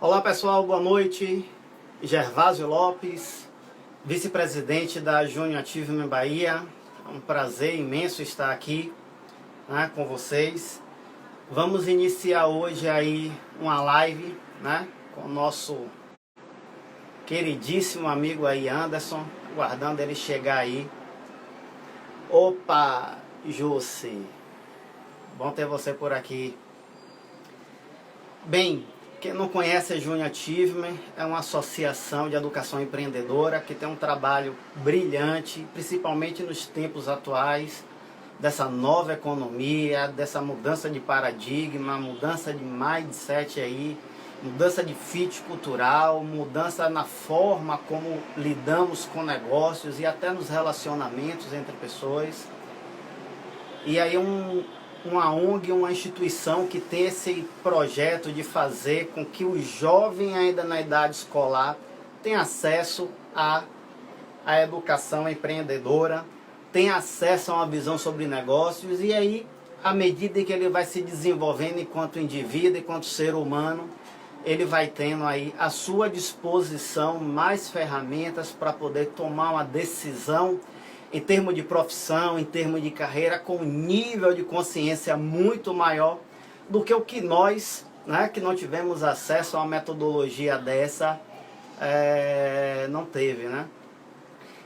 Olá pessoal, boa noite. Gervásio Lopes, vice-presidente da Júnior Achievement Bahia. É um prazer imenso estar aqui, né, com vocês. Vamos iniciar hoje aí uma live, né, com o nosso queridíssimo amigo aí Anderson, aguardando ele chegar aí. Opa, José, bom ter você por aqui. Bem, quem não conhece a Júnior Achievement é uma associação de educação empreendedora que tem um trabalho brilhante, principalmente nos tempos atuais, dessa nova economia, dessa mudança de paradigma, mudança de mindset aí, mudança de fit cultural, mudança na forma como lidamos com negócios e até nos relacionamentos entre pessoas. E aí uma ONG, uma instituição que tem esse projeto de fazer com que o jovem ainda na idade escolar tenha acesso à educação empreendedora, tenha acesso a uma visão sobre negócios e aí, à medida que ele vai se desenvolvendo enquanto indivíduo, enquanto ser humano, ele vai tendo aí à sua disposição mais ferramentas para poder tomar uma decisão em termos de profissão, em termos de carreira, com um nível de consciência muito maior do que o que nós, né, que não tivemos acesso a uma metodologia dessa, não teve, né?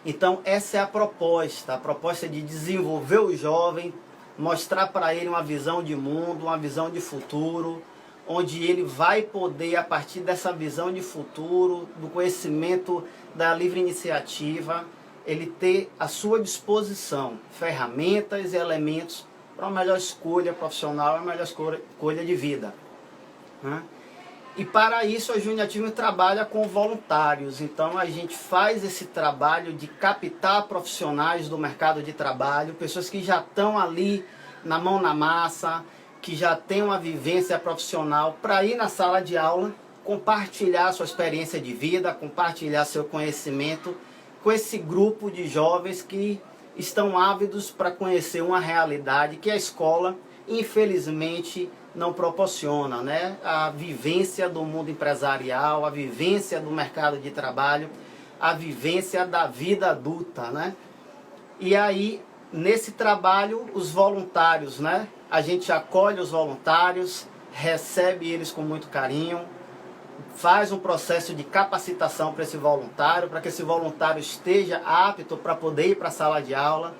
Então essa é a proposta de desenvolver o jovem, mostrar para ele uma visão de mundo, uma visão de futuro, onde ele vai poder, a partir dessa visão de futuro, do conhecimento da livre iniciativa, ele ter à sua disposição ferramentas e elementos para uma melhor escolha profissional, uma melhor escolha de vida, né? E para isso a Júnior Achievement trabalha com voluntários. Então a gente faz esse trabalho de captar profissionais do mercado de trabalho, pessoas que já estão ali na mão na massa, que já têm uma vivência profissional, para ir na sala de aula, compartilhar sua experiência de vida, compartilhar seu conhecimento com esse grupo de jovens que estão ávidos para conhecer uma realidade que a escola, infelizmente, não proporciona, né? A vivência do mundo empresarial, a vivência do mercado de trabalho, a vivência da vida adulta, né? E aí, nesse trabalho, os voluntários, né? A gente acolhe os voluntários, recebe eles com muito carinho, faz um processo de capacitação para esse voluntário, para que esse voluntário esteja apto para poder ir para a sala de aula.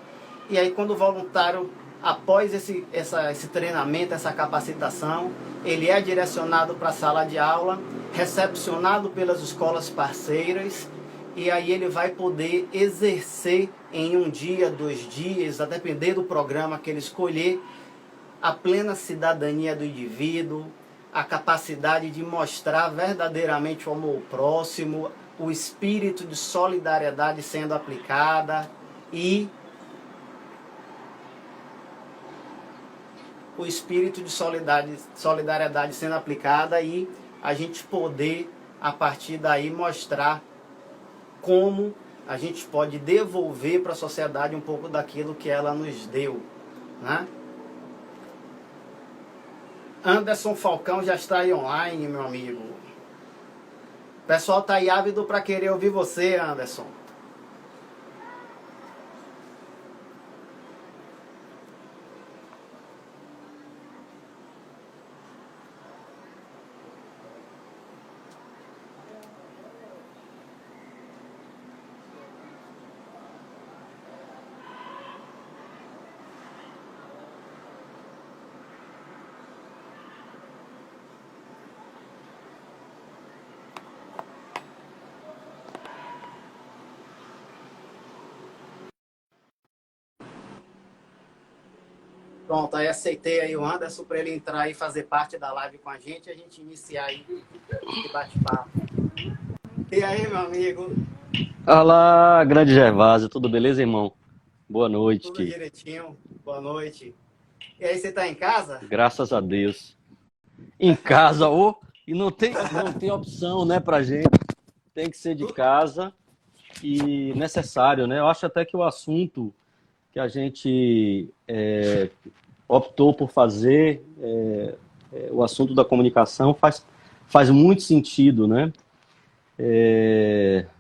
E aí quando o voluntário, após esse treinamento, essa capacitação, ele é direcionado para a sala de aula, recepcionado pelas escolas parceiras, e aí ele vai poder exercer em um dia, 2 dias, a depender do programa que ele escolher, a plena cidadania do indivíduo, a capacidade de mostrar verdadeiramente o amor ao próximo, o espírito de solidariedade sendo aplicada e o espírito de solidariedade sendo aplicada e a gente poder, a partir daí, mostrar como a gente pode devolver para a sociedade um pouco daquilo que ela nos deu, né? Anderson Falcão já está aí online, meu amigo. O pessoal está aí ávido para querer ouvir você, Anderson. Pronto, aí aceitei aí o Anderson para ele entrar e fazer parte da live com a gente iniciar aí esse bate-papo. E aí, meu amigo? Olá, grande Gervásio, tudo beleza, irmão? Boa noite. Tudo direitinho, boa noite. E aí, você está em casa? Graças a Deus. Em casa, e não tem opção, né, pra gente. Tem que ser de casa e necessário, né? Eu acho até que o assunto que a gente optou por fazer, o assunto da comunicação, faz muito sentido, né?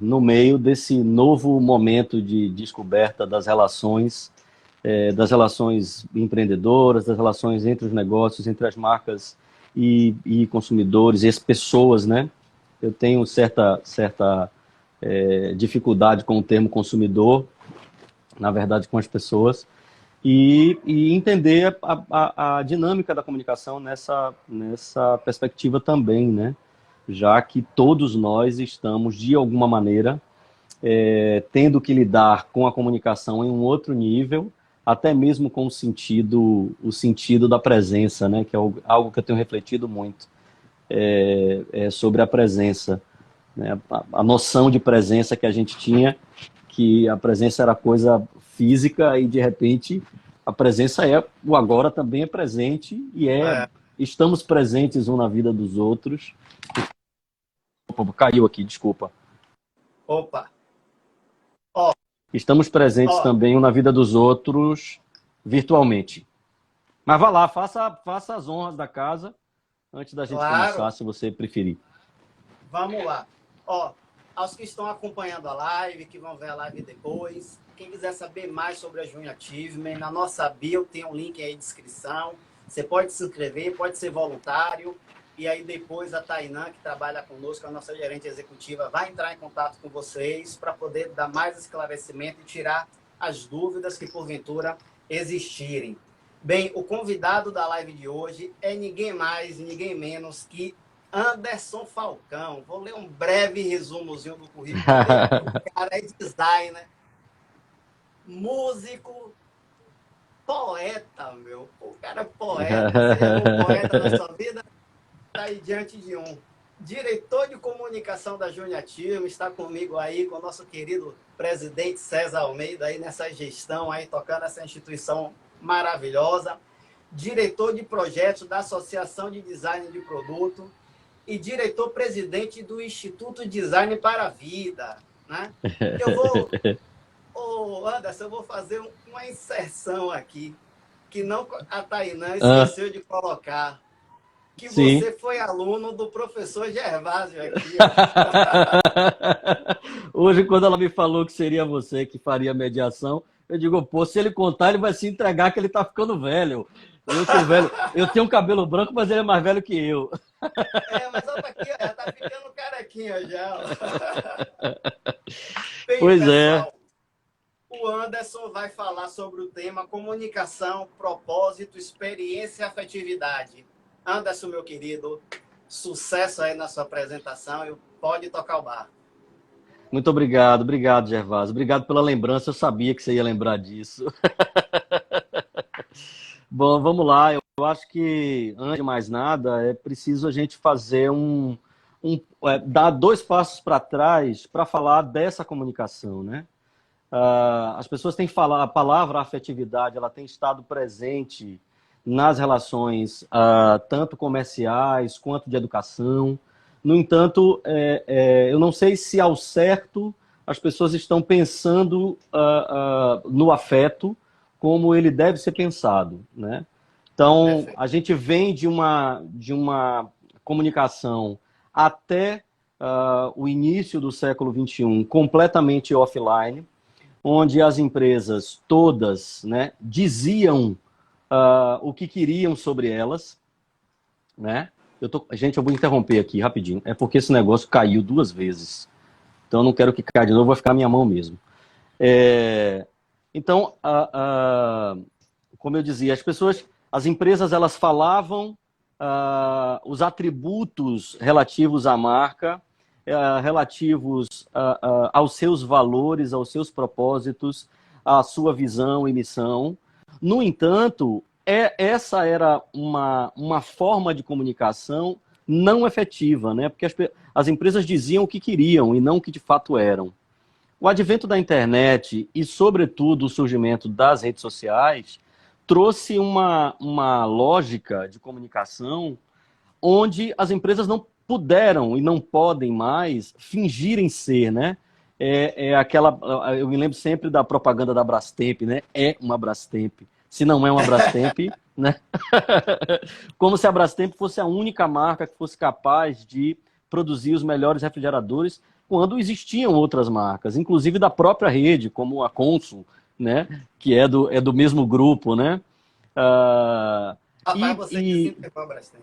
No meio desse novo momento de descoberta das relações empreendedoras, das relações entre os negócios, entre as marcas e consumidores, e as pessoas, né? Eu tenho certa dificuldade com o termo consumidor, na verdade, com as pessoas, e entender a dinâmica da comunicação nessa perspectiva também, né? Já que todos nós estamos, de alguma maneira, tendo que lidar com a comunicação em um outro nível, até mesmo com o sentido da presença, né? Que é algo que eu tenho refletido muito sobre a presença, né? A noção de presença que a gente tinha, que a presença era coisa física e, de repente, a presença o agora também é presente e estamos presentes um na vida dos outros. Opa, caiu aqui, desculpa. Opa! Estamos presentes também um na vida dos outros virtualmente. Mas vá lá, faça as honras da casa antes da gente começar, se você preferir. Vamos lá. Aos que estão acompanhando a live, que vão ver a live depois, quem quiser saber mais sobre a Júnior Achievement, na nossa bio tem um link aí de inscrição. Você pode se inscrever, pode ser voluntário. E aí depois a Tainã, que trabalha conosco, a nossa gerente executiva, vai entrar em contato com vocês para poder dar mais esclarecimento e tirar as dúvidas que porventura existirem. Bem, o convidado da live de hoje é ninguém mais, ninguém menos que Anderson Falcão. Vou ler um breve resumozinho do currículo dele. O cara é designer, músico, poeta, meu. O cara é poeta. Você é um poeta na sua vida? Está aí diante de um diretor de comunicação da Júnior Achievement, está comigo aí, com o nosso querido presidente César Almeida, aí nessa gestão, aí tocando essa instituição maravilhosa, diretor de projetos da Associação de Design de Produto e diretor-presidente do Instituto Design para a Vida, né? Anderson, eu vou fazer uma inserção aqui, que não a Tainã esqueceu de colocar. Que Sim. Você foi aluno do professor Gervásio aqui. Hoje, quando ela me falou que seria você que faria a mediação, eu digo, pô, se ele contar, ele vai se entregar que ele tá ficando velho. Eu sou velho. Eu tenho um cabelo branco, mas ele é mais velho que eu. Mas olha aqui, já tá ficando carequinha já. Bem, pois pessoal, o Anderson vai falar sobre o tema comunicação, propósito, experiência e afetividade. Anderson, meu querido, sucesso aí na sua apresentação e pode tocar o barco. Muito obrigado, Gervásio. Obrigado pela lembrança, eu sabia que você ia lembrar disso. Bom, vamos lá. Eu acho que, antes de mais nada, é preciso a gente fazer dar 2 passos para trás para falar dessa comunicação, né? As pessoas têm falado, a palavra afetividade, ela tem estado presente nas relações tanto comerciais quanto de educação. No entanto, eu não sei se ao certo as pessoas estão pensando no afeto como ele deve ser pensado, né? Então, a gente vem de uma comunicação até o início do século XXI completamente offline, onde as empresas todas, né, diziam o que queriam sobre elas, né? Gente, eu vou interromper aqui rapidinho. É porque esse negócio caiu 2 vezes. Então, eu não quero que caia de novo, vai ficar a minha mão mesmo. Então, como eu dizia, as empresas, elas falavam os atributos relativos à marca, relativos aos seus valores, aos seus propósitos, à sua visão e missão. No entanto, essa era uma forma de comunicação não efetiva, né? Porque as empresas diziam o que queriam e não o que de fato eram. O advento da internet e, sobretudo, o surgimento das redes sociais trouxe uma lógica de comunicação onde as empresas não puderam e não podem mais fingirem ser, né? Eu me lembro sempre da propaganda da Brastemp, né? É uma Brastemp. Se não é uma Brastemp, né? Como se a Brastemp fosse a única marca que fosse capaz de produzir os melhores refrigeradores, quando existiam outras marcas, inclusive da própria rede, como a Consul, né? Que é do mesmo grupo, né? Rapaz, você que sempre foi a Brastemp.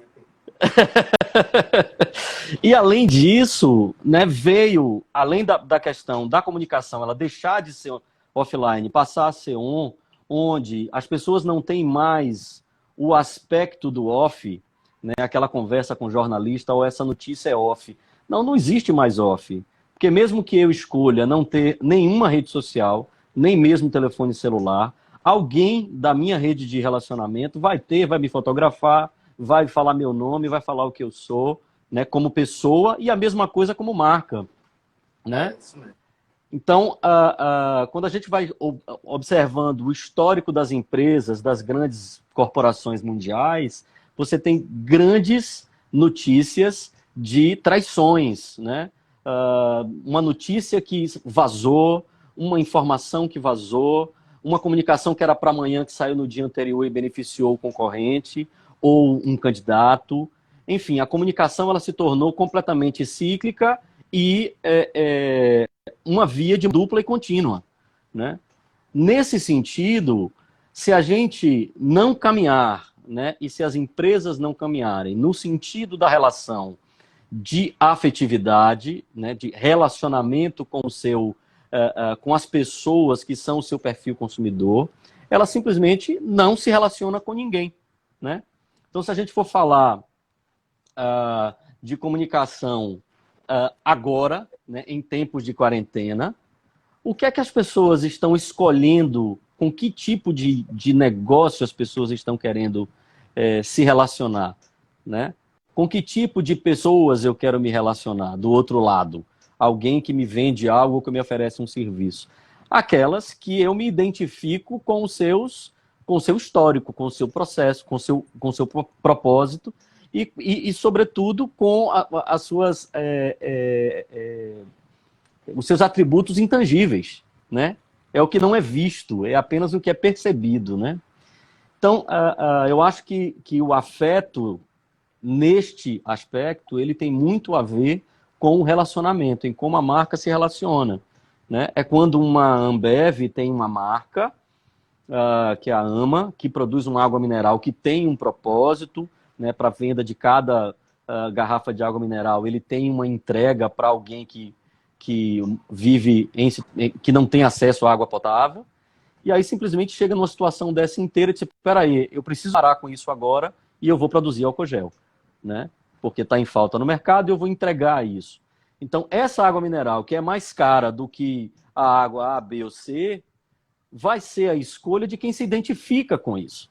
E além disso, né, veio, além da questão da comunicação, ela deixar de ser offline, passar a ser on, onde as pessoas não têm mais o aspecto do off, né, aquela conversa com o jornalista, ou essa notícia é off. Não, não existe mais off. Porque mesmo que eu escolha não ter nenhuma rede social, nem mesmo telefone celular, alguém da minha rede de relacionamento vai me fotografar, vai falar meu nome, vai falar o que eu sou, né, como pessoa, e a mesma coisa como marca, né? É isso mesmo. Então, quando a gente vai observando o histórico das empresas, das grandes corporações mundiais, você tem grandes notícias de traições, né? Uma notícia que vazou, uma informação que vazou, uma comunicação que era para amanhã que saiu no dia anterior e beneficiou o concorrente ou um candidato. Enfim, a comunicação ela se tornou completamente cíclica e uma via de dupla e contínua, né? Nesse sentido, se a gente não caminhar, né, e se as empresas não caminharem no sentido da relação de afetividade, né, de relacionamento com o seu, com as pessoas que são o seu perfil consumidor, ela simplesmente não se relaciona com ninguém, né? Então, se a gente for falar de comunicação agora, né, em tempos de quarentena, o que é que as pessoas estão escolhendo, com que tipo de negócio as pessoas estão querendo se relacionar, né? Com que tipo de pessoas eu quero me relacionar do outro lado? Alguém que me vende algo ou que me oferece um serviço. Aquelas que eu me identifico com o seu histórico, com o seu processo, com o seu propósito e sobretudo, com as suas, os seus atributos intangíveis, né? É o que não é visto, é apenas o que é percebido, né? Então, eu acho que o afeto, neste aspecto, ele tem muito a ver com o relacionamento, em como a marca se relaciona, né? É quando uma Ambev tem uma marca, que é a AMA, que produz uma água mineral que tem um propósito, né, para a venda de cada garrafa de água mineral, ele tem uma entrega para alguém que vive, que não tem acesso à água potável, e aí simplesmente chega numa situação dessa inteira, tipo, peraí, eu preciso parar com isso agora e eu vou produzir álcool gel, né? Porque está em falta no mercado e eu vou entregar isso. Então, essa água mineral, que é mais cara do que a água A, B ou C, vai ser a escolha de quem se identifica com isso,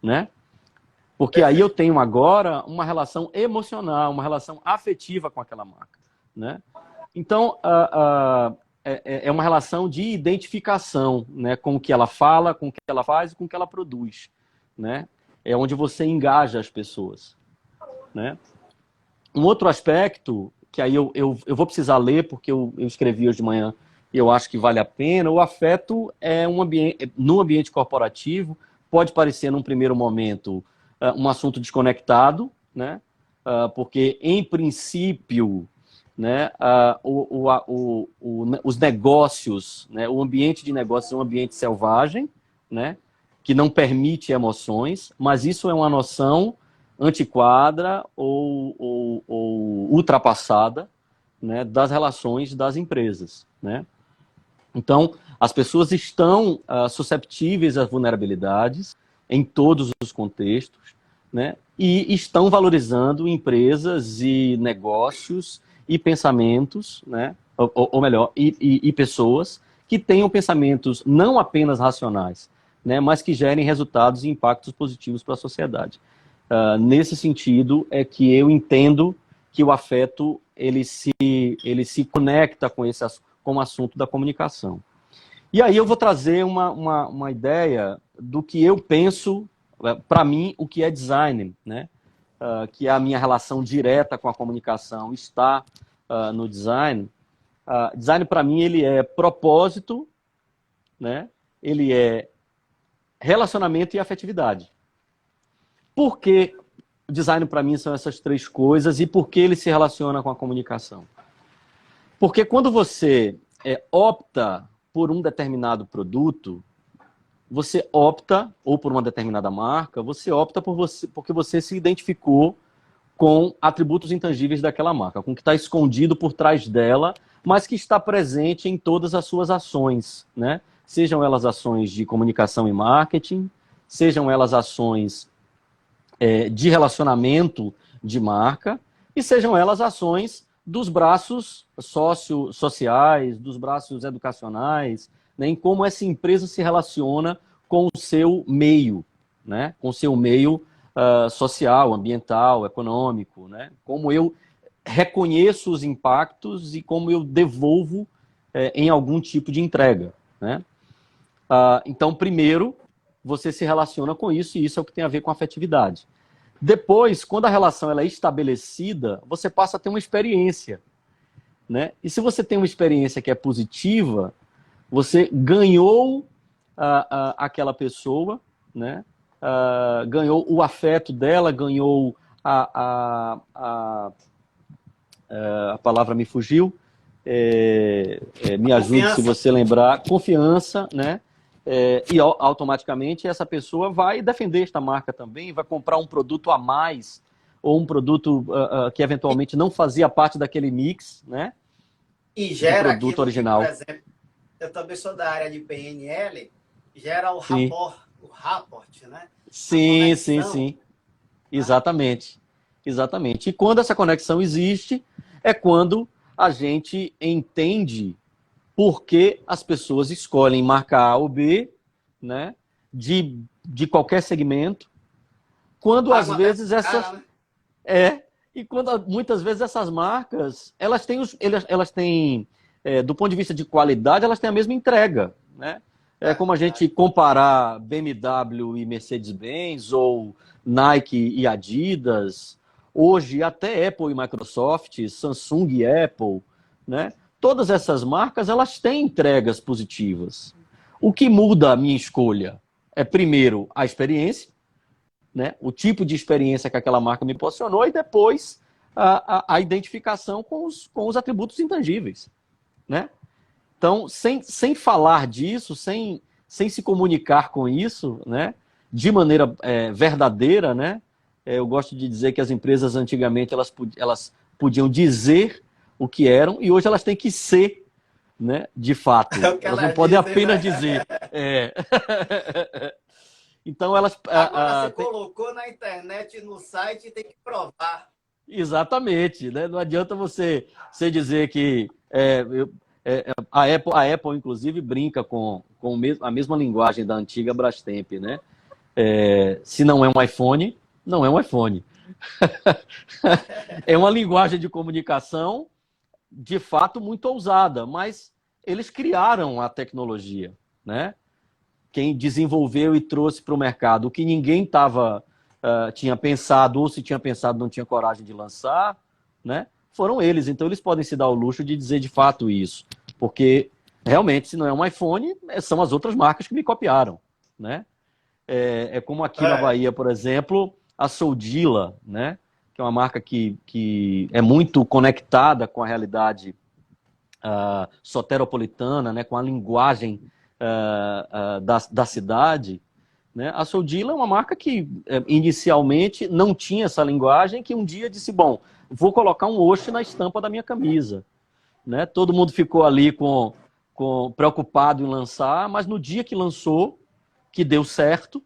né? Porque aí eu tenho agora uma relação emocional, uma relação afetiva com aquela marca, né? Então, é uma relação de identificação, né, com o que ela fala, com o que ela faz e com o que ela produz, né? É onde você engaja as pessoas, né? Um outro aspecto, que aí eu vou precisar ler, porque eu escrevi hoje de manhã e eu acho que vale a pena, o afeto é no ambiente corporativo, pode parecer num primeiro momento um assunto desconectado, né? Porque, em princípio, né, os negócios, né, o ambiente de negócios é um ambiente selvagem, né, que não permite emoções, mas isso é uma noção antiquada ou ultrapassada, né, das relações das empresas, né? Então, as pessoas estão susceptíveis às vulnerabilidades em todos os contextos, né? E estão valorizando empresas e negócios e pensamentos, né? Ou melhor, e pessoas que tenham pensamentos não apenas racionais, né? Mas que gerem resultados e impactos positivos para a sociedade. Nesse sentido, é que eu entendo que o afeto ele se conecta com com o assunto da comunicação. E aí eu vou trazer uma ideia do que eu penso, para mim, o que é design, né? Que é a minha relação direta com a comunicação está no design. Design, para mim, ele é propósito, né? Ele é relacionamento e afetividade, Por que o design para mim são essas três coisas e por que ele se relaciona com a comunicação? Porque quando você opta por um determinado produto, você opta, ou por uma determinada marca, você opta porque você se identificou com atributos intangíveis daquela marca, com o que está escondido por trás dela, mas que está presente em todas as suas ações, né? Sejam elas ações de comunicação e marketing, sejam elas ações de relacionamento de marca, e sejam elas ações dos braços sociais, dos braços educacionais, né, em como essa empresa se relaciona com o seu meio, né, com o seu meio social, ambiental, econômico, né, como eu reconheço os impactos e como eu devolvo em algum tipo de entrega, né? Então, primeiro, você se relaciona com isso, e isso é o que tem a ver com afetividade. Depois, quando a relação ela é estabelecida, você passa a ter uma experiência, né? E se você tem uma experiência que é positiva, você ganhou aquela pessoa, né? Ganhou o afeto dela, ganhou a palavra me fugiu, me ajude se você lembrar, confiança, né? E automaticamente essa pessoa vai defender esta marca também, vai comprar um produto a mais, ou um produto que eventualmente não fazia parte daquele mix, né? E gera produto aquilo original. que, por exemplo, eu também sou da área de PNL, gera o Sim. rapport, né? Sim, sim, sim. Exatamente. Exatamente. E quando essa conexão existe, é quando a gente entende por que as pessoas escolhem marca A ou B, né? De qualquer segmento. Quando às vezes essas. E quando muitas vezes essas marcas, elas têm do ponto de vista de qualidade, elas têm a mesma entrega, né? É como a gente comparar BMW e Mercedes-Benz, ou Nike e Adidas, hoje até Apple e Microsoft, Samsung e Apple, né? Todas essas marcas, elas têm entregas positivas. O que muda a minha escolha é, primeiro, a experiência, né? O tipo de experiência que aquela marca me proporcionou, e depois a identificação com os atributos intangíveis, né? Então, sem falar disso, sem se comunicar com isso, né, de maneira verdadeira, né, eu gosto de dizer que as empresas antigamente elas podiam dizer o que eram, e hoje elas têm que ser, né, de fato. Elas não podem apenas dizer. Então, elas... Agora, você colocou na internet, no site, tem que provar. Exatamente, né? Não adianta você dizer que... a Apple, inclusive, brinca com a mesma linguagem da antiga Brastemp, né? Se não é um iPhone, não é um iPhone. É uma linguagem de comunicação, de fato, muito ousada, mas eles criaram a tecnologia, né? Quem desenvolveu e trouxe para o mercado o que ninguém tinha pensado, ou se tinha pensado não tinha coragem de lançar, né? Foram eles. Então, eles podem se dar o luxo de dizer de fato isso. Porque, realmente, se não é um iPhone, são as outras marcas que me copiaram, né? Como aqui na Bahia, por exemplo, a Soldila, né? Que é uma marca que é muito conectada com a realidade soteropolitana, né? Com a linguagem da cidade, né? A Soldila é uma marca que inicialmente não tinha essa linguagem, que um dia disse, bom, vou colocar um Osh na estampa da minha camisa, né? Todo mundo ficou ali preocupado em lançar, mas no dia que lançou, que deu certo,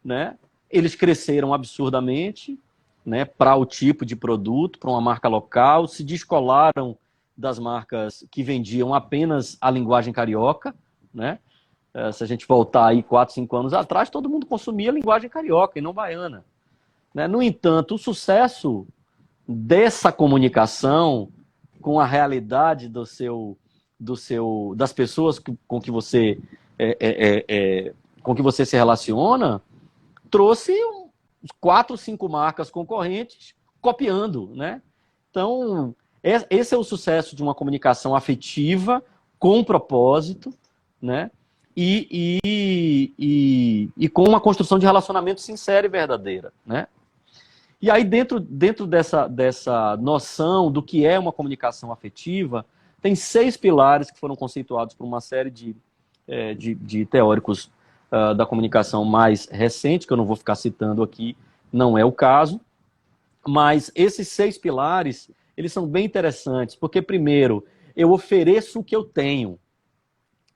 né? Eles cresceram absurdamente, né? Para o tipo de produto, para uma marca local, se descolaram das marcas que vendiam apenas a linguagem carioca, né? Se a gente voltar aí 4, 5 anos atrás, todo mundo consumia a linguagem carioca e não baiana, né? No entanto, o sucesso dessa comunicação com a realidade das pessoas com que você se relaciona, trouxe 4, 5 marcas concorrentes copiando, né? Então, esse é o sucesso de uma comunicação afetiva, com propósito, né? e com uma construção de relacionamento sincero e verdadeira, né? E aí, dentro dessa noção do que é uma comunicação afetiva, tem 6 pilares que foram conceituados por uma série de teóricos da comunicação mais recente, que eu não vou ficar citando aqui, não é o caso, mas esses 6 pilares, eles são bem interessantes, porque, primeiro, eu ofereço o que eu tenho,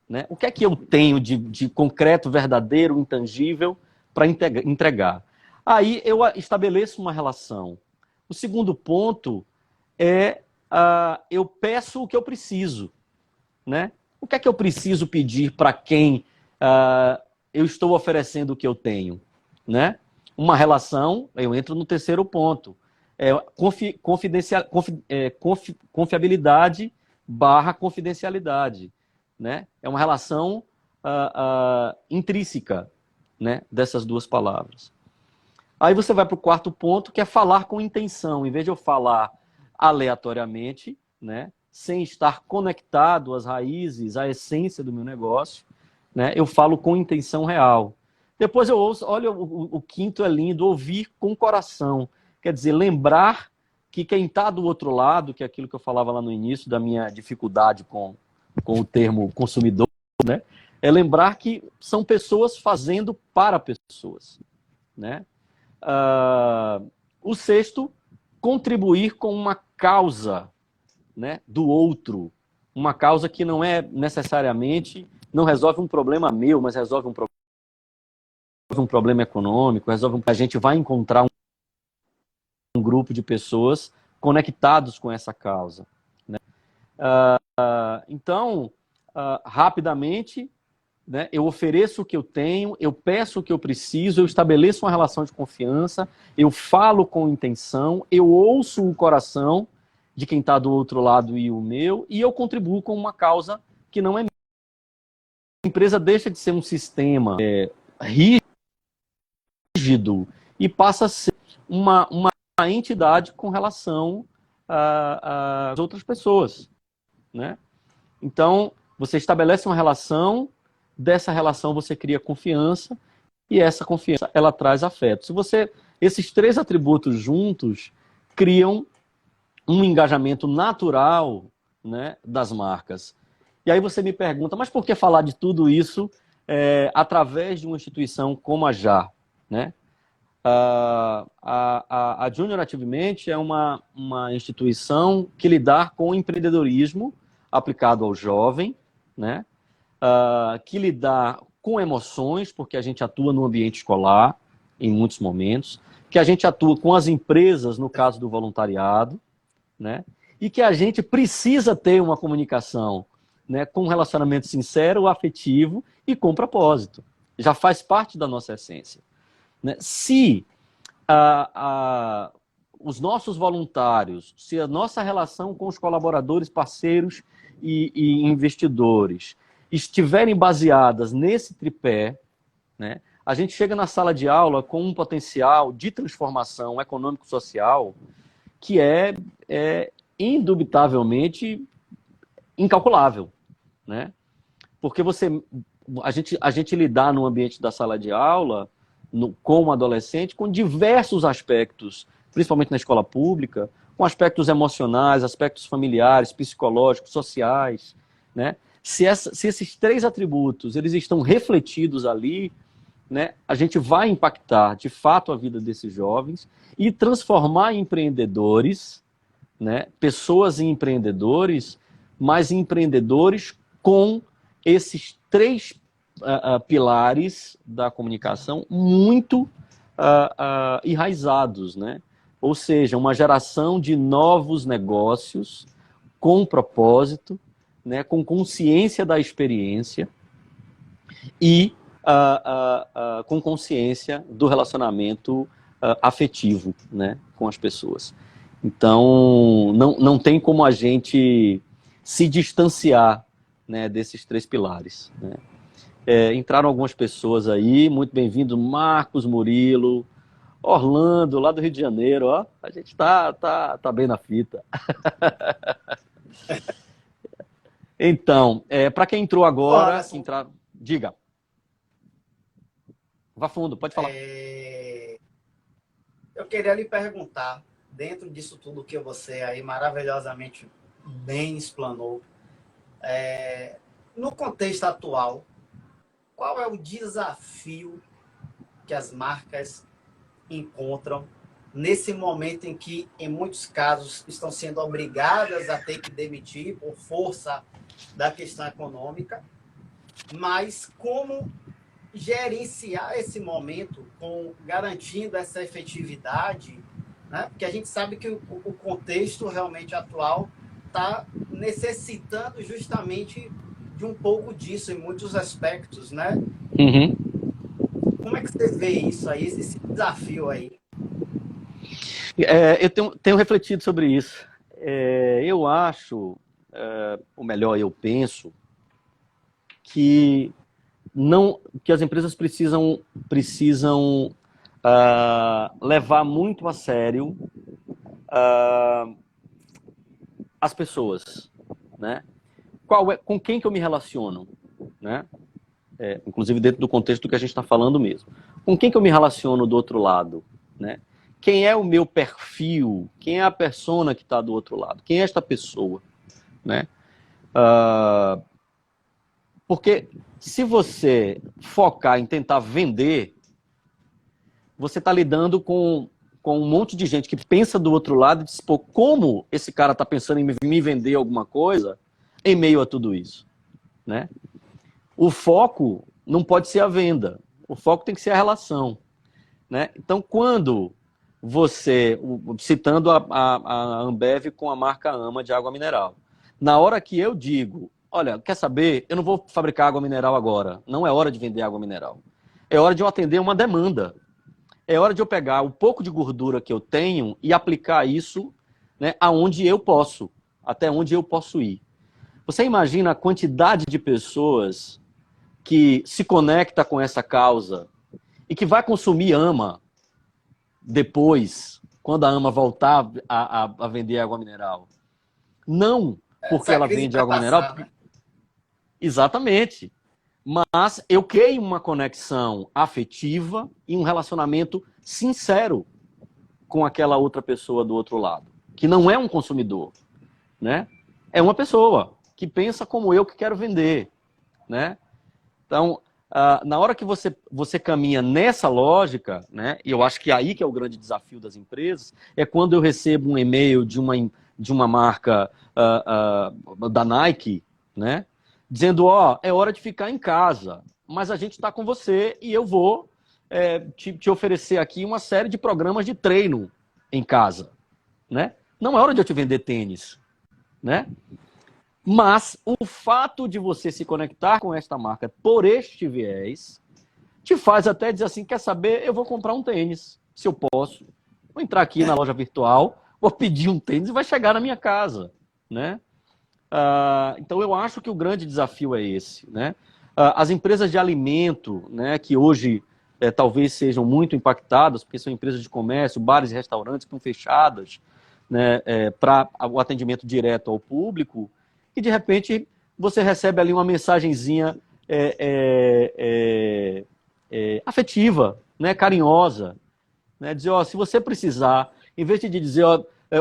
né? O que é que eu tenho de concreto, verdadeiro, intangível para entregar? Aí eu estabeleço uma relação. O segundo ponto é eu peço o que eu preciso, né? O que é que eu preciso pedir para quem eu estou oferecendo o que eu tenho, né? Uma relação, eu entro no terceiro ponto, confiabilidade / confidencialidade, né? É uma relação intrínseca, né, dessas duas palavras. Aí você vai para o quarto ponto, que é falar com intenção. Em vez de eu falar aleatoriamente, né, sem estar conectado às raízes, à essência do meu negócio, né, eu falo com intenção real. Depois eu ouço, olha, o quinto é lindo, ouvir com o coração. Quer dizer, lembrar que quem está do outro lado, que é aquilo que eu falava lá no início da minha dificuldade com o termo consumidor, né, é lembrar que são pessoas fazendo para pessoas, né? O sexto, contribuir com uma causa, né, do outro. Uma causa que não é necessariamente, não resolve um problema meu, mas resolve um problema econômico, a gente vai encontrar um grupo de pessoas conectados com essa causa, né? Então, rapidamente, né, eu ofereço o que eu tenho, eu peço o que eu preciso, eu estabeleço uma relação de confiança, eu falo com intenção, eu ouço o coração de quem está do outro lado e o meu, e eu contribuo com uma causa que não é minha. A empresa deixa de ser um sistema rígido e passa a ser uma entidade com relação às outras pessoas, né? Então, você estabelece uma relação, dessa relação você cria confiança, e essa confiança, ela traz afeto. Esses 3 atributos juntos criam um engajamento natural, né, das marcas. E aí você me pergunta, mas por que falar de tudo isso através de uma instituição como a JAR, né? A Junior Ativamente é uma instituição que lidar com o empreendedorismo aplicado ao jovem, né? Que lidar com emoções, porque a gente atua no ambiente escolar, em muitos momentos, que a gente atua com as empresas, no caso do voluntariado, né? E que a gente precisa ter uma comunicação, né, com um relacionamento sincero, afetivo e com propósito. Já faz parte da nossa essência, né? Se os nossos voluntários, se a nossa relação com os colaboradores, parceiros e investidores estiverem baseadas nesse tripé, né, a gente chega na sala de aula com um potencial de transformação econômico-social que é indubitavelmente incalculável, né? Porque a gente lidar no ambiente da sala de aula com um adolescente com diversos aspectos, principalmente na escola pública, com aspectos emocionais, aspectos familiares, psicológicos, sociais, né? Se esses 3 atributos eles estão refletidos ali, né, a gente vai impactar de fato a vida desses jovens e transformar em empreendedores, né, pessoas em empreendedores, mas empreendedores com esses 3 pilares da comunicação muito enraizados, né? Ou seja, uma geração de novos negócios com propósito, né, com consciência da experiência e com consciência do relacionamento afetivo, né, com as pessoas. Então, não tem como a gente se distanciar, né, desses 3 pilares, né? Entraram algumas pessoas aí, muito bem-vindo, Marcos Murilo, Orlando, lá do Rio de Janeiro, ó, a gente tá bem na fita. Então, para quem entrou agora, Diga. Vá fundo, pode falar. Eu queria lhe perguntar, dentro disso tudo que você aí maravilhosamente bem explanou, no contexto atual, qual é o desafio que as marcas encontram nesse momento em que, em muitos casos, estão sendo obrigadas a ter que demitir por força da questão econômica, mas como gerenciar esse momento garantindo essa efetividade, né? Porque a gente sabe que o contexto realmente atual está necessitando justamente de um pouco disso em muitos aspectos, né? Uhum. Como é que você vê isso aí, esse desafio aí? Eu tenho refletido sobre isso. Eu acho, ou melhor, eu penso, que as empresas precisam levar muito a sério as pessoas, né? Com quem que eu me relaciono, né? Inclusive dentro do contexto do que a gente está falando mesmo. Com quem que eu me relaciono do outro lado, né? Quem é o meu perfil? Quem é a persona que está do outro lado? Quem é esta pessoa, né? Porque se você focar em tentar vender, você está lidando com um monte de gente que pensa do outro lado e diz, pô, como esse cara está pensando em me vender alguma coisa em meio a tudo isso, né? O foco não pode ser a venda, o foco tem que ser a relação, né? Então, quando você, citando a Ambev com a marca Ama de água mineral, na hora que eu digo, olha, quer saber, eu não vou fabricar água mineral agora, não é hora de vender água mineral, é hora de eu atender uma demanda, é hora de eu pegar o pouco de gordura que eu tenho e aplicar isso, né, aonde eu posso, até onde eu posso ir. Você imagina a quantidade de pessoas que se conecta com essa causa e que vai consumir Ama depois, quando a Ama voltar a vender água mineral. Não porque ela vende água mineral. Né? Exatamente. Mas eu criei uma conexão afetiva e um relacionamento sincero com aquela outra pessoa do outro lado, que não é um consumidor, né? É uma pessoa que pensa como eu que quero vender, né? Então, na hora que você caminha nessa lógica, né? E eu acho que aí que é o grande desafio das empresas, é quando eu recebo um e-mail de uma marca da Nike, né? Dizendo, é hora de ficar em casa, mas a gente está com você e eu vou te oferecer aqui uma série de programas de treino em casa, né? Não é hora de eu te vender tênis, né? Mas o fato de você se conectar com esta marca por este viés te faz até dizer assim, quer saber, eu vou comprar um tênis, se eu posso. Vou entrar aqui na loja virtual, vou pedir um tênis e vai chegar na minha casa, né? Então eu acho que o grande desafio é esse, né? As empresas de alimento, né, que hoje talvez sejam muito impactadas, porque são empresas de comércio, bares e restaurantes que estão fechadas, né, para o atendimento direto ao público, e de repente você recebe ali uma mensagenzinha afetiva, né, carinhosa, né, dizer, se você precisar, em vez de dizer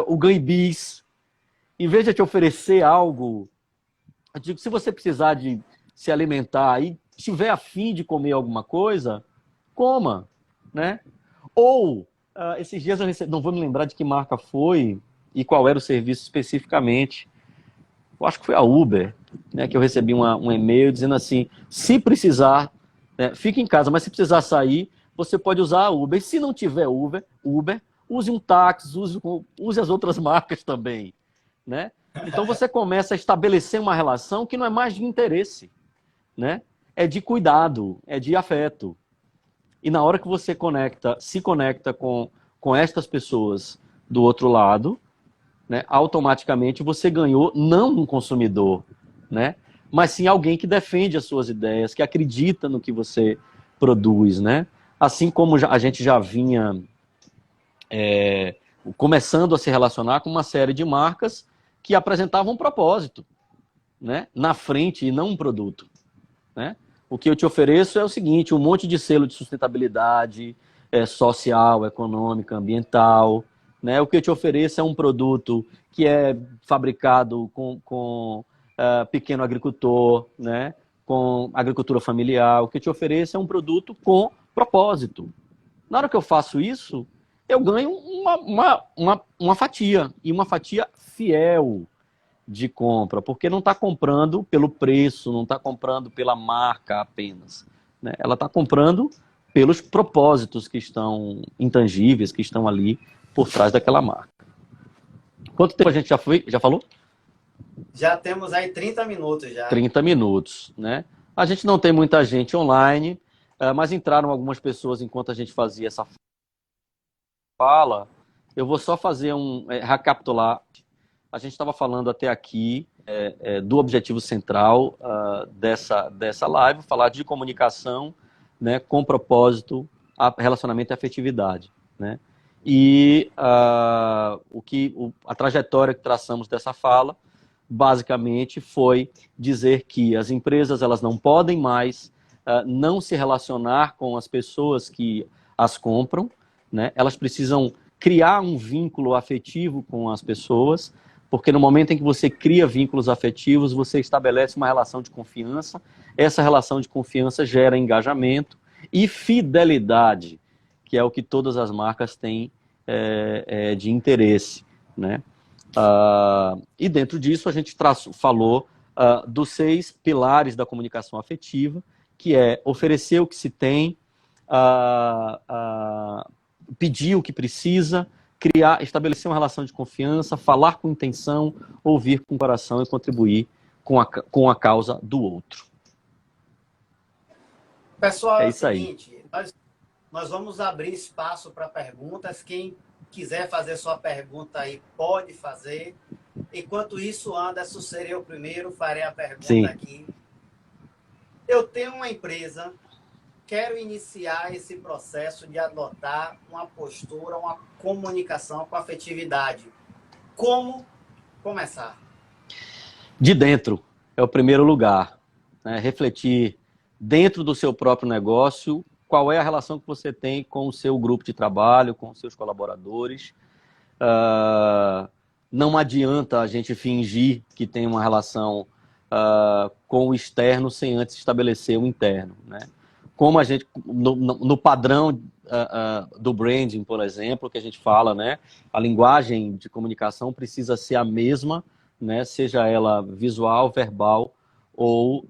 o ganhe bis, em vez de te oferecer algo, eu digo, se você precisar de se alimentar e tiver afim de comer alguma coisa, coma, né? Ou, esses dias eu recebi, não vou me lembrar de que marca foi e qual era o serviço especificamente, eu acho que foi a Uber, né, que eu recebi um e-mail dizendo assim, se precisar, né, fique em casa, mas se precisar sair, você pode usar a Uber. E se não tiver Uber, use um táxi, use as outras marcas também, né? Então você começa a estabelecer uma relação que não é mais de interesse, né? É de cuidado, é de afeto. E na hora que você se conecta com estas pessoas do outro lado, né, automaticamente você ganhou não um consumidor, né, mas sim alguém que defende as suas ideias, que acredita no que você produz, né? Assim como a gente já vinha começando a se relacionar com uma série de marcas que apresentavam um propósito, né, na frente e não um produto, né? O que eu te ofereço é o seguinte, um monte de selo de sustentabilidade, social, econômica, ambiental, né? O que eu te ofereço é um produto que é fabricado com pequeno agricultor, né? Com agricultura familiar. O que eu te ofereço é um produto com propósito. Na hora que eu faço isso, eu ganho uma fatia, e uma fatia fiel de compra, porque não está comprando pelo preço, não está comprando pela marca apenas, né? Ela está comprando pelos propósitos que estão intangíveis, que estão ali por trás daquela marca. Quanto tempo a gente já falou? Já temos aí 30 minutos já. 30 minutos, né? A gente não tem muita gente online, mas entraram algumas pessoas enquanto a gente fazia essa fala. Eu vou só fazer recapitular. A gente estava falando até aqui do objetivo central dessa live, falar de comunicação, né, com propósito, relacionamento e afetividade, né? E a trajetória que traçamos dessa fala, basicamente, foi dizer que as empresas elas não podem mais não se relacionar com as pessoas que as compram, né? Elas precisam criar um vínculo afetivo com as pessoas, porque no momento em que você cria vínculos afetivos, você estabelece uma relação de confiança, essa relação de confiança gera engajamento e fidelidade, que é o que todas as marcas têm de interesse, né? E dentro disso a gente falou dos 6 pilares da comunicação afetiva, que é oferecer o que se tem, pedir o que precisa, estabelecer uma relação de confiança, falar com intenção, ouvir com o coração e contribuir com a causa do outro. Pessoal, é o isso aí. seguinte, nós vamos abrir espaço para perguntas. Quem quiser fazer sua pergunta aí, pode fazer. Enquanto isso, Anderson, serei eu primeiro, farei a pergunta Sim. aqui. Eu tenho uma empresa, quero iniciar esse processo de adotar uma postura, uma comunicação com afetividade. Como começar? De dentro é o primeiro lugar, né? Refletir dentro do seu próprio negócio qual é a relação que você tem com o seu grupo de trabalho, com os seus colaboradores. Não adianta a gente fingir que tem uma relação com o externo sem antes estabelecer o interno, né? Como a gente, no padrão do branding, por exemplo, que a gente fala, né? A linguagem de comunicação precisa ser a mesma, né? Seja ela visual, verbal ou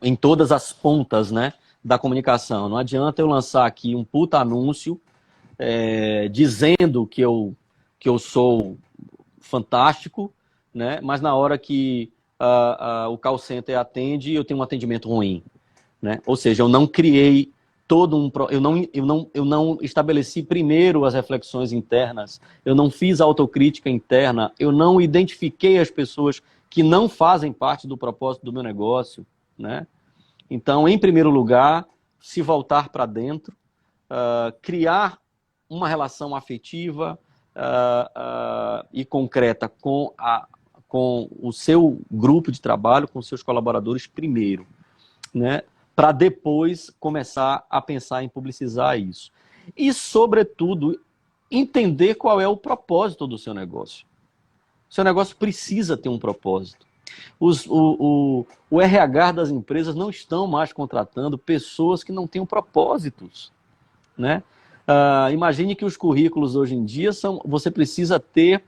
em todas as pontas, né, da comunicação. Não adianta eu lançar aqui um puta anúncio dizendo que eu sou fantástico, né, mas na hora que o call center atende, eu tenho um atendimento ruim, né? Ou seja, eu não criei eu não estabeleci primeiro as reflexões internas, eu não fiz autocrítica interna, eu não identifiquei as pessoas que não fazem parte do propósito do meu negócio, né? Então, em primeiro lugar, se voltar para dentro, criar uma relação afetiva e concreta com o seu grupo de trabalho, com seus colaboradores primeiro, né? Para depois começar a pensar em publicizar isso. E, sobretudo, entender qual é o propósito do seu negócio. O seu negócio precisa ter um propósito. O RH das empresas não estão mais contratando pessoas que não tenham propósitos, né? Imagine que os currículos hoje em dia você precisa ter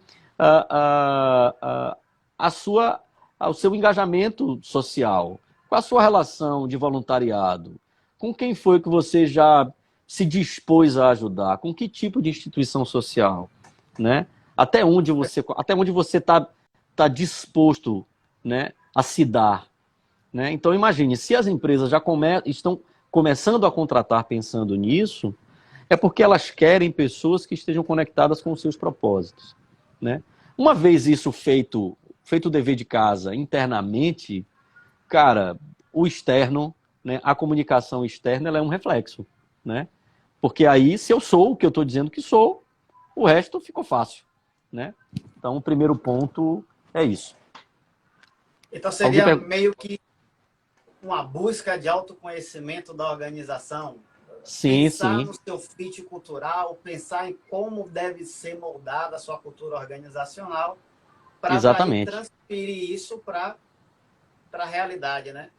o seu engajamento social. Qual a sua relação de voluntariado? Com quem foi que você já se dispôs a ajudar? Com que tipo de instituição social, né? Até onde você está disposto, né, a se dar, né? Então imagine, se as empresas já estão começando a contratar pensando nisso, é porque elas querem pessoas que estejam conectadas com os seus propósitos, né? Uma vez isso feito o dever de casa internamente, cara, o externo, né, a comunicação externa, ela é um reflexo, né? Porque aí, se eu sou o que eu estou dizendo que sou, o resto ficou fácil, né? Então, o primeiro ponto é isso. Então Alguém seria meio que uma busca de autoconhecimento da organização, Sim, pensar sim, no seu fit cultural, pensar em como deve ser moldada a sua cultura organizacional, para daí exatamente. transferir isso para a realidade, né?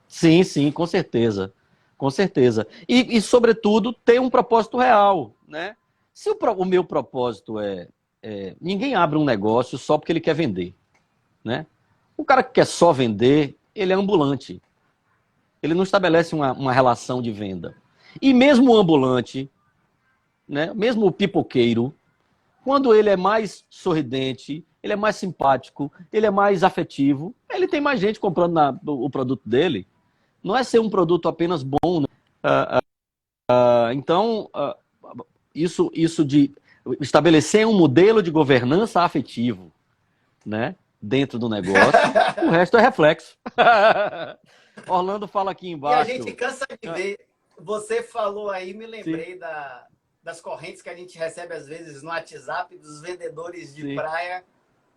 Sim, sim, com certeza. Com certeza. Sobretudo, ter um propósito real, né? Se o meu propósito ninguém abre um negócio só porque ele quer vender, né? O cara que quer só vender, ele é ambulante. Ele não estabelece uma relação de venda. E mesmo o ambulante, né? Mesmo o pipoqueiro, quando ele é mais sorridente, ele é mais simpático, ele é mais afetivo, ele tem mais gente comprando o produto dele. Não é ser um produto apenas bom, né? Então, isso de estabelecer um modelo de governança afetivo, né, dentro do negócio, o resto é reflexo. Orlando fala aqui E a gente embaixo. cansa de ver. Você falou aí, me Sim, lembrei das correntes que a gente recebe às vezes no WhatsApp dos vendedores de sim, praia.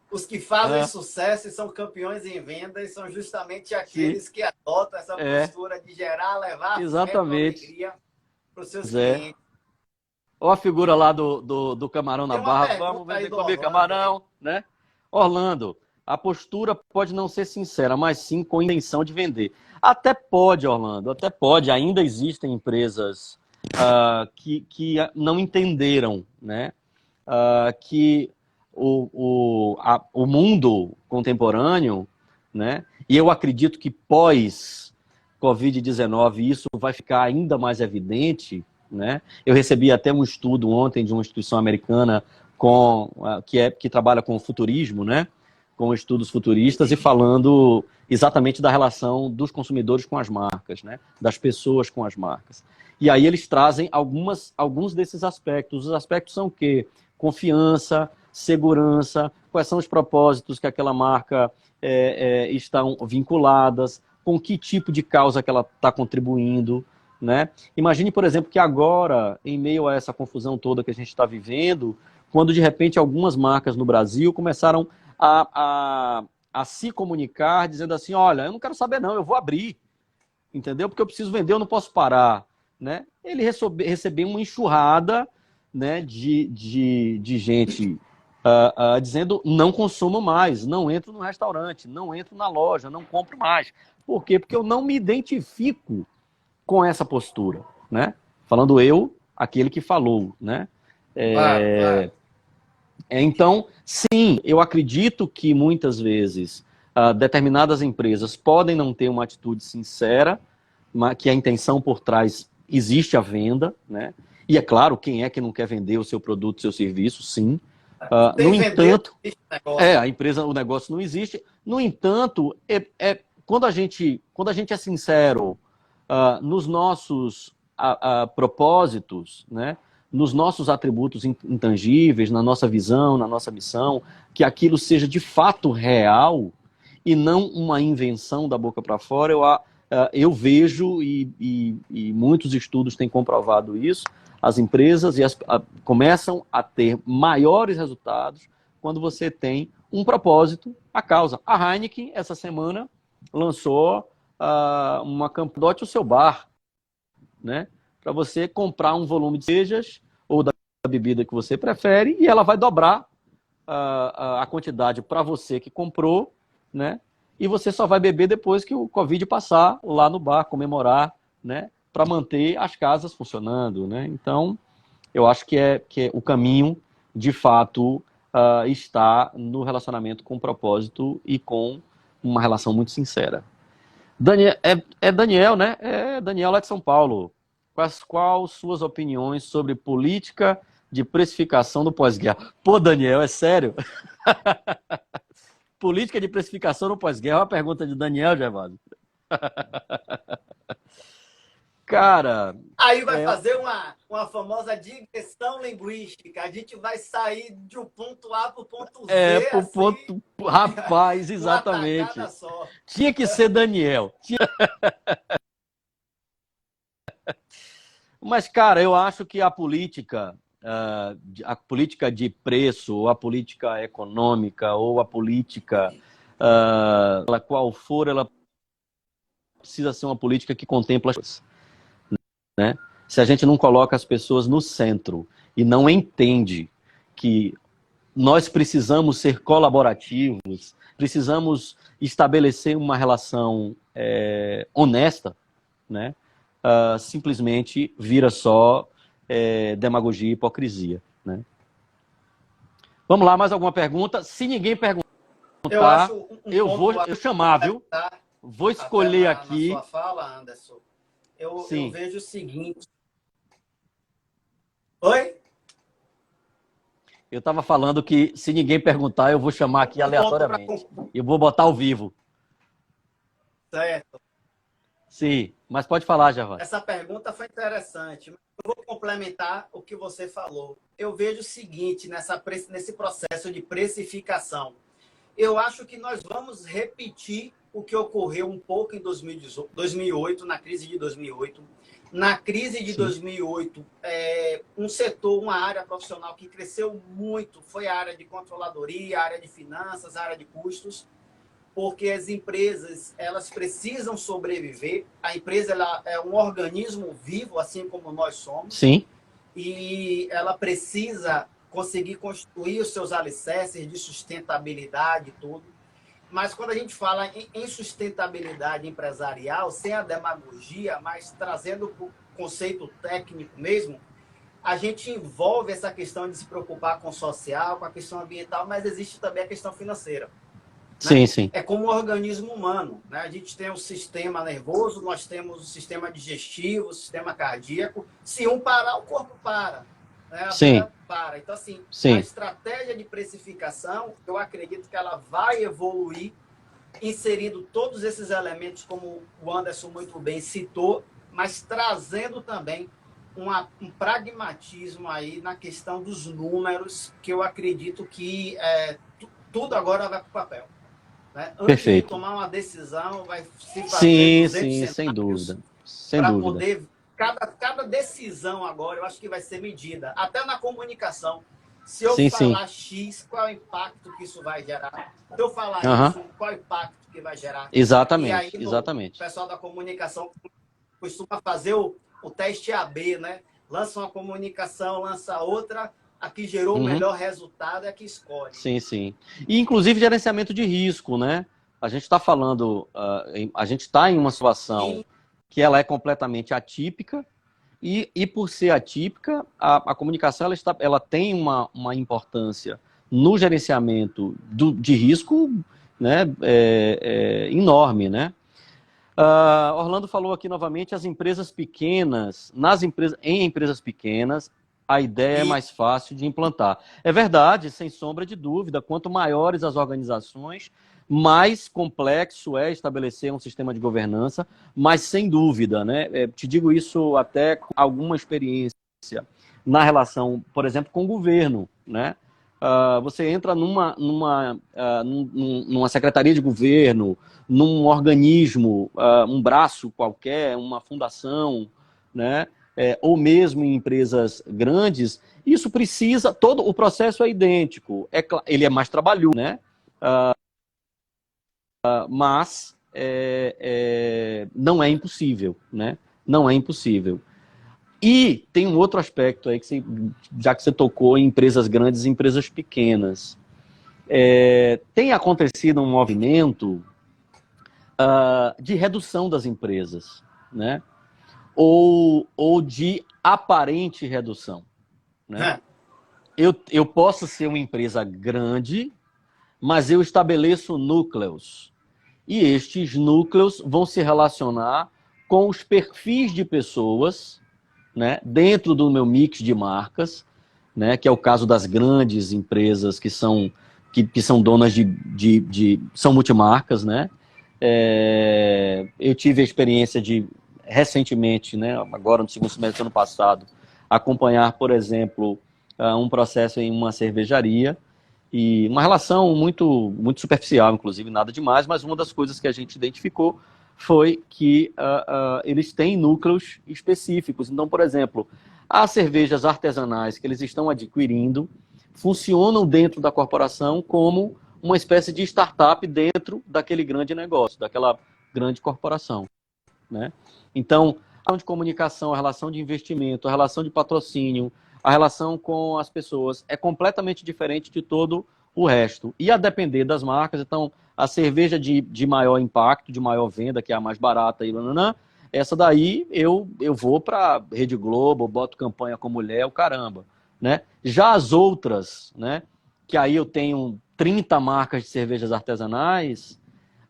Os que fazem sucesso e são campeões em vendas são justamente sim, aqueles que adotam essa é, postura de gerar, levar afeto, exatamente. alegria para os seus Zé. clientes. Olha a figura lá do camarão na Tem uma barra. Vamos pergunta aí vender do comigo Orlando aí. camarão, né? Orlando, a postura pode não ser sincera, mas sim com intenção de vender. Até pode, Orlando, até pode. Ainda existem empresas que não entenderam, né? Que o mundo contemporâneo, né? E eu acredito que pós Covid-19 isso vai ficar ainda mais evidente, né? Eu recebi até um estudo ontem de uma instituição americana que trabalha com futurismo, né? Com estudos futuristas e falando exatamente da relação dos consumidores com as marcas, né? Das pessoas com as marcas. E aí eles trazem alguns desses aspectos. Os aspectos são o quê? Confiança, segurança, quais são os propósitos que aquela marca estão vinculadas, com que tipo de causa que ela está contribuindo, né? Imagine, por exemplo, que agora, em meio a essa confusão toda que a gente está vivendo, quando de repente algumas marcas no Brasil começaram a se comunicar dizendo assim, olha, eu não quero saber não, eu vou abrir, entendeu? Porque eu preciso vender, eu não posso parar, né? Ele recebeu uma enxurrada, né, de gente dizendo não consumo mais, não entro no restaurante, não entro na loja, não compro mais. Por quê? Porque eu não me identifico com essa postura, né? Falando eu, aquele que falou, né? Claro, claro. Então, sim, eu acredito que muitas vezes determinadas empresas podem não ter uma atitude sincera, mas que a intenção por trás existe a venda, né? E é claro, quem é que não quer vender o seu produto, o seu serviço, sim. No Sem vender, entanto, não existe negócio. a empresa, o negócio não existe. No entanto, quando a gente é sincero nos nossos propósitos, né? Nos nossos atributos intangíveis, na nossa visão, na nossa missão, que aquilo seja de fato real e não uma invenção da boca para fora, eu vejo e muitos estudos têm comprovado isso, as empresas começam a ter maiores resultados quando você tem um propósito, a causa. A Heineken, essa semana, lançou uma campanha Dote o seu bar, né? Para você comprar um volume de cervejas ou da bebida que você prefere e ela vai dobrar a quantidade para você que comprou, né? E você só vai beber depois que o Covid passar lá no bar, comemorar, né? Para manter as casas funcionando, né? Então, eu acho que o caminho, de fato, está no relacionamento com propósito e com uma relação muito sincera. Daniel, é Daniel, né? É Daniel lá de São Paulo. Quais suas opiniões sobre política de precificação do pós-guerra? Pô, Daniel, é sério? Política de precificação no pós-guerra é uma pergunta de Daniel, Gervásio. Cara, Aí vai é, fazer uma famosa digressão linguística. A gente vai sair de um ponto A para o ponto Z, pro assim, ponto. Rapaz, numa tacada exatamente. só. Tinha que ser Daniel. Mas, cara, eu acho que a política de preço, ou a política econômica, ou a política ela qual for, ela precisa ser uma política que contempla as pessoas, né? Se a gente não coloca as pessoas no centro e não entende que nós precisamos ser colaborativos, precisamos estabelecer uma relação honesta, né? Simplesmente vira só demagogia e hipocrisia, né? Vamos lá, mais alguma pergunta? Se ninguém perguntar, eu vou chamar, viu? Vou escolher aqui. Na sua fala, Anderson, eu vejo o seguinte. Oi? Eu estava falando que se ninguém perguntar, eu vou chamar aqui aleatoriamente. Eu vou botar ao vivo. Certo. Sim, mas pode falar, Javan. Essa pergunta foi interessante. Eu vou complementar o que você falou. Eu vejo o seguinte nesse processo de precificação. Eu acho que nós vamos repetir o que ocorreu um pouco em 2008, na crise de 2008. Na crise de 2008, um setor, uma área profissional que cresceu muito foi a área de controladoria, a área de finanças, a área de custos, porque as empresas elas precisam sobreviver. A empresa ela é um organismo vivo, assim como nós somos. Sim. E ela precisa conseguir construir os seus alicerces de sustentabilidade e tudo. Mas quando a gente fala em sustentabilidade empresarial, sem a demagogia, mas trazendo para o conceito técnico mesmo, a gente envolve essa questão de se preocupar com o social, com a questão ambiental, mas existe também a questão financeira. Né? Sim, sim. É como o organismo humano. Né? A gente tem o sistema nervoso, nós temos o sistema digestivo, o sistema cardíaco. Se um parar, o corpo para. Né? A vida para. Então, assim, a estratégia de precificação, eu acredito que ela vai evoluir, inserindo todos esses elementos, como o Anderson muito bem citou, mas trazendo também um pragmatismo aí na questão dos números, que eu acredito que tudo agora vai para o papel. Né? Antes de tomar uma decisão, vai se fazer sem dúvida. Para poder... Cada decisão agora, eu acho que vai ser medida. Até na comunicação. Se eu falar X, qual é o impacto que isso vai gerar? Se eu falar Y, qual é o impacto que vai gerar? Exatamente, e aí, exatamente. O pessoal da comunicação costuma fazer o teste AB, né? Lança uma comunicação, lança outra, a que gerou o melhor resultado é a que escolhe. Sim, sim. E, inclusive, gerenciamento de risco, né? A gente está falando, a gente está em uma situação que ela é completamente atípica e por ser atípica, a comunicação ela tem uma importância no gerenciamento de risco, né, enorme, né? Orlando falou aqui novamente, as empresas pequenas, em empresas pequenas, a ideia é mais fácil de implantar. É verdade, sem sombra de dúvida, quanto maiores as organizações, mais complexo é estabelecer um sistema de governança, mas sem dúvida, né? Te digo isso até com alguma experiência na relação, por exemplo, com o governo, né? Você entra numa secretaria de governo, num organismo, um braço qualquer, uma fundação, né? Ou mesmo em empresas grandes, isso precisa, todo o processo é idêntico, ele é mais trabalhoso, né? Mas não é impossível, né? Não é impossível. E tem um outro aspecto aí, já que você tocou em empresas grandes e empresas pequenas. Tem acontecido um movimento de redução das empresas, né? Ou de aparente redução, né? Eu posso ser uma empresa grande, mas eu estabeleço núcleos. E estes núcleos vão se relacionar com os perfis de pessoas, né, dentro do meu mix de marcas, né, que é o caso das grandes empresas que são donas são multimarcas, né? Eu tive a experiência de, recentemente, né, agora no segundo semestre do ano passado, acompanhar, por exemplo, um processo em uma cervejaria, e uma relação muito, muito superficial, inclusive, nada demais, mas uma das coisas que a gente identificou foi que eles têm núcleos específicos. Então, por exemplo, as cervejas artesanais que eles estão adquirindo funcionam dentro da corporação como uma espécie de startup dentro daquele grande negócio, daquela grande corporação, né? Então, a relação de comunicação, a relação de investimento, a relação de patrocínio, a relação com as pessoas é completamente diferente de todo o resto. E a depender das marcas, então, a cerveja de maior impacto, de maior venda, que é a mais barata, e essa daí eu vou para Rede Globo, boto campanha com mulher, o caramba, né? Já as outras, né, que aí eu tenho 30 marcas de cervejas artesanais,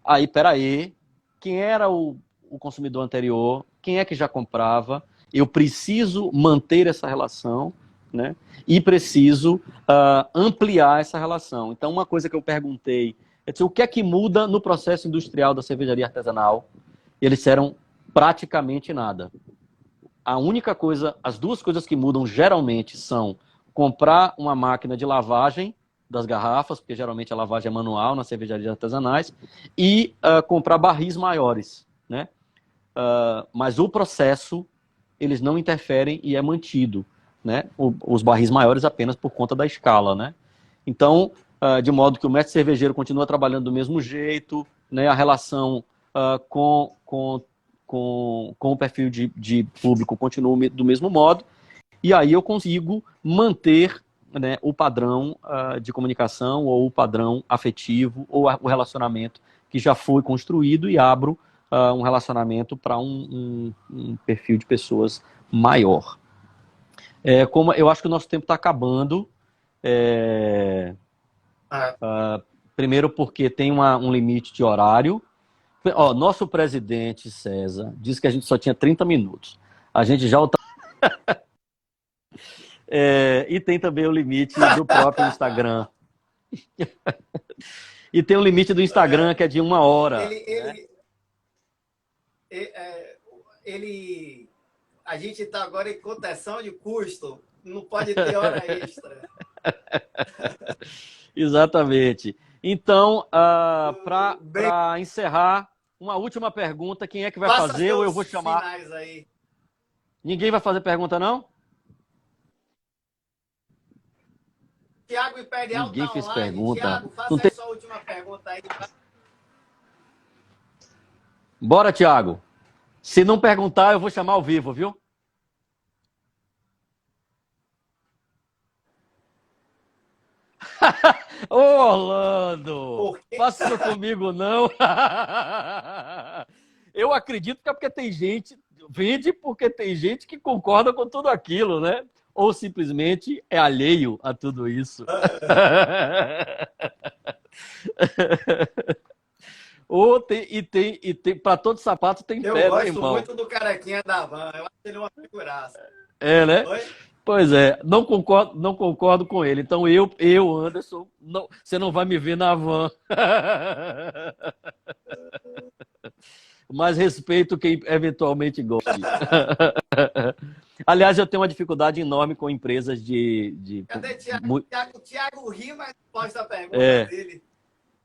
aí, peraí, quem era o consumidor anterior, quem é que já comprava, eu preciso manter essa relação, né? E preciso ampliar essa relação. Então, uma coisa que eu perguntei é o que é que muda no processo industrial da cervejaria artesanal? E eles disseram praticamente nada. A única coisa, as duas coisas que mudam geralmente são comprar uma máquina de lavagem das garrafas, porque geralmente a lavagem é manual nas cervejarias artesanais, e comprar barris maiores, né? Mas o processo, eles não interferem e é mantido, né? Os barris maiores apenas por conta da escala, né? Então, de modo que o mestre cervejeiro continua trabalhando do mesmo jeito, né? A relação com o perfil de público continua do mesmo modo, e aí eu consigo manter, né, o padrão de comunicação ou o padrão afetivo ou o relacionamento que já foi construído e abro um relacionamento para um perfil de pessoas maior. Como eu acho que o nosso tempo está acabando, primeiro porque tem um limite de horário. Nosso presidente César disse que a gente só tinha 30 minutos. A gente já e tem também o limite do próprio Instagram. E tem o limite do Instagram, que é de 1 hora. A gente está agora em contenção de custo, não pode ter hora extra. Exatamente. Então, para encerrar, uma última pergunta, quem é que vai fazer ou eu vou chamar? Aí. Ninguém vai fazer pergunta, não? Tiago Imperial Ninguém tá fez online. pergunta. Tiago, faça a sua última pergunta aí. Bora, Tiago. Se não perguntar, eu vou chamar ao vivo, viu? Ô, Orlando! Faça isso comigo, não. Eu acredito que é porque tem gente... Vende porque tem gente que concorda com tudo aquilo, né? Ou simplesmente é alheio a tudo isso. Para todo sapato tem pé, né, irmão? Eu gosto muito do carequinha da van. Eu acho ele uma figuraça. Né? Oi? Pois é, não concordo com ele. Então Anderson, você não vai me ver na van. Mas respeito quem eventualmente goste. Aliás, eu tenho uma dificuldade enorme com empresas Cadê Tiago? Tiago ri, mas pode a pergunta dele.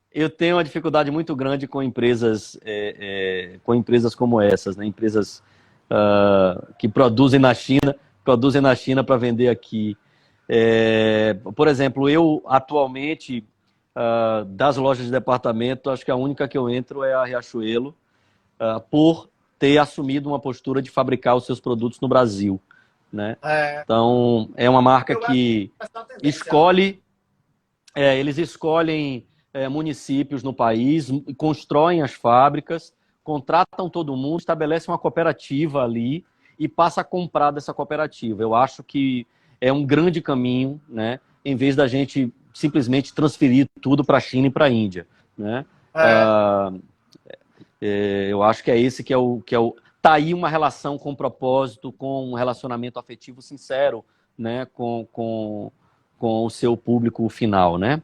Eu tenho uma dificuldade muito grande com empresas como essas, né? Empresas que produzem na China para vender aqui. Por exemplo, eu atualmente, das lojas de departamento, acho que a única que eu entro é a Riachuelo, por ter assumido uma postura de fabricar os seus produtos no Brasil, né? Então, é uma marca que escolhe, eles escolhem municípios no país, constroem as fábricas, contratam todo mundo, estabelecem uma cooperativa ali e passa a comprar dessa cooperativa. Eu acho que é um grande caminho, né? Em vez da gente simplesmente transferir tudo para a China e para a Índia, né? Eu acho que é esse que é o... Tá aí uma relação com propósito, com um relacionamento afetivo sincero, né? Com o seu público final, né?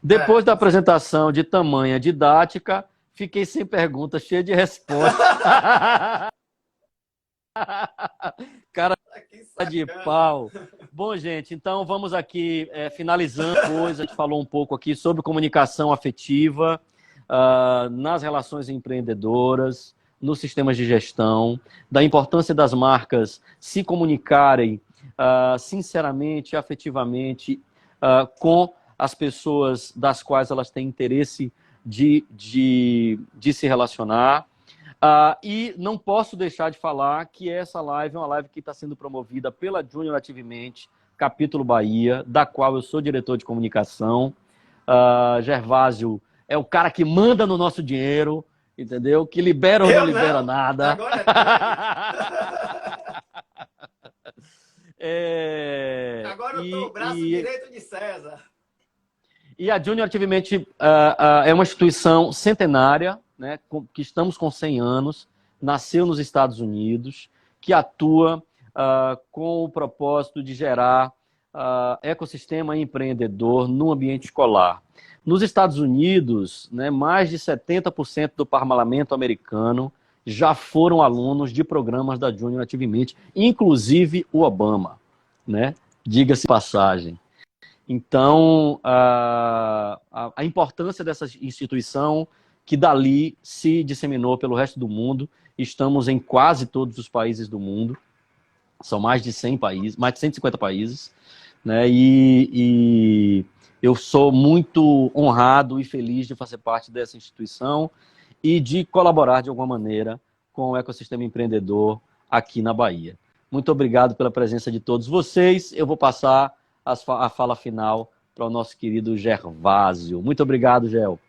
Depois da apresentação de tamanha didática, fiquei sem perguntas, cheia de respostas. Cara de pau. Bom, gente, então vamos aqui finalizando coisa. A gente falou um pouco aqui sobre comunicação afetiva, nas relações empreendedoras, nos sistemas de gestão, da importância das marcas se comunicarem sinceramente, afetivamente, com as pessoas das quais elas têm interesse de se relacionar. E não posso deixar de falar que essa live é uma live que está sendo promovida pela Junior Ativemente, capítulo Bahia, da qual eu sou diretor de comunicação. Gervásio é o cara que manda no nosso dinheiro, entendeu? Que libera ou não libera nada. Agora Agora eu tô o braço direito de César. E a Junior Ativemente é uma instituição centenária, né, que estamos com 100 anos, nasceu nos Estados Unidos, que atua com o propósito de gerar ecossistema empreendedor no ambiente escolar. Nos Estados Unidos, né, mais de 70% do parlamento americano já foram alunos de programas da Junior Ativemente, inclusive o Obama, né? Diga-se passagem. Então, a importância dessa instituição, que dali se disseminou pelo resto do mundo, estamos em quase todos os países do mundo, são mais de 100 países, mais de 150 países, né? E eu sou muito honrado e feliz de fazer parte dessa instituição e de colaborar de alguma maneira com o ecossistema empreendedor aqui na Bahia. Muito obrigado pela presença de todos vocês. Eu vou passar a fala final para o nosso querido Gervásio. Muito obrigado, Gel.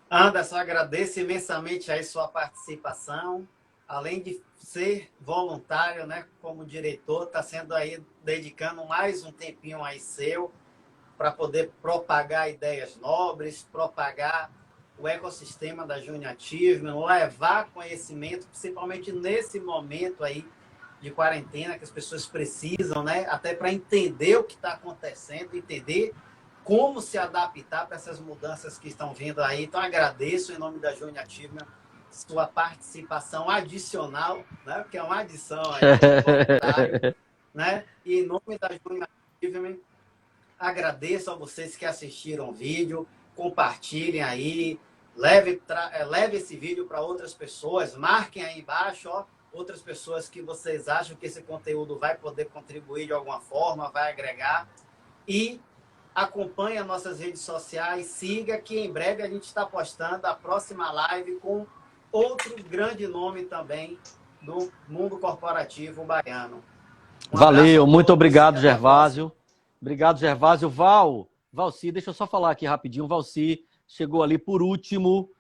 Anderson, agradeço imensamente aí sua participação. Além de ser voluntário, né, como diretor, está sendo aí dedicando mais um tempinho aí seu para poder propagar ideias nobres, propagar o ecossistema da Junior Achievement, levar conhecimento, principalmente nesse momento aí de quarentena, que as pessoas precisam, né, até para entender o que está acontecendo, entender como se adaptar para essas mudanças que estão vindo aí. Então, agradeço em nome da Junior Achievement sua participação adicional, né, porque é uma adição aí, né, e em nome da Junior Achievement, agradeço a vocês que assistiram o vídeo, compartilhem aí, leve esse vídeo para outras pessoas, marquem aí embaixo, ó, outras pessoas que vocês acham que esse conteúdo vai poder contribuir de alguma forma, vai agregar. E acompanhe as nossas redes sociais, siga que em breve a gente está postando a próxima live com outro grande nome também do mundo corporativo baiano. Valeu, muito obrigado, Gervásio. Obrigado, Gervásio. Valci, deixa eu só falar aqui rapidinho. Valci chegou ali por último.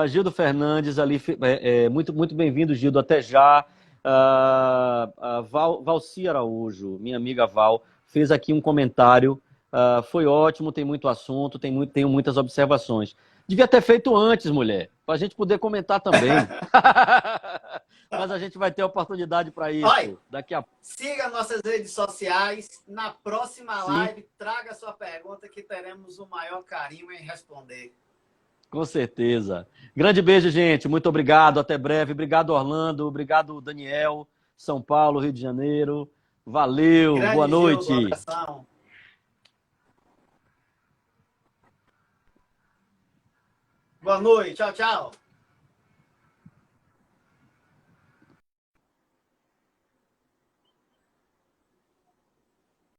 Gildo Fernandes ali, muito bem-vindo, Gildo, até já. Valci Araújo, minha amiga Val, fez aqui um comentário. Foi ótimo, tem muito assunto, tenho muitas observações. Devia ter feito antes, mulher, para a gente poder comentar também. Mas a gente vai ter oportunidade para isso. Oi, daqui a... Siga nossas redes sociais. Na próxima live, traga sua pergunta que teremos o maior carinho em responder. Com certeza. Grande beijo, gente. Muito obrigado. Até breve. Obrigado, Orlando. Obrigado, Daniel. São Paulo, Rio de Janeiro. Valeu. Grande boa noite. Gil, abração. Boa noite. Tchau, tchau.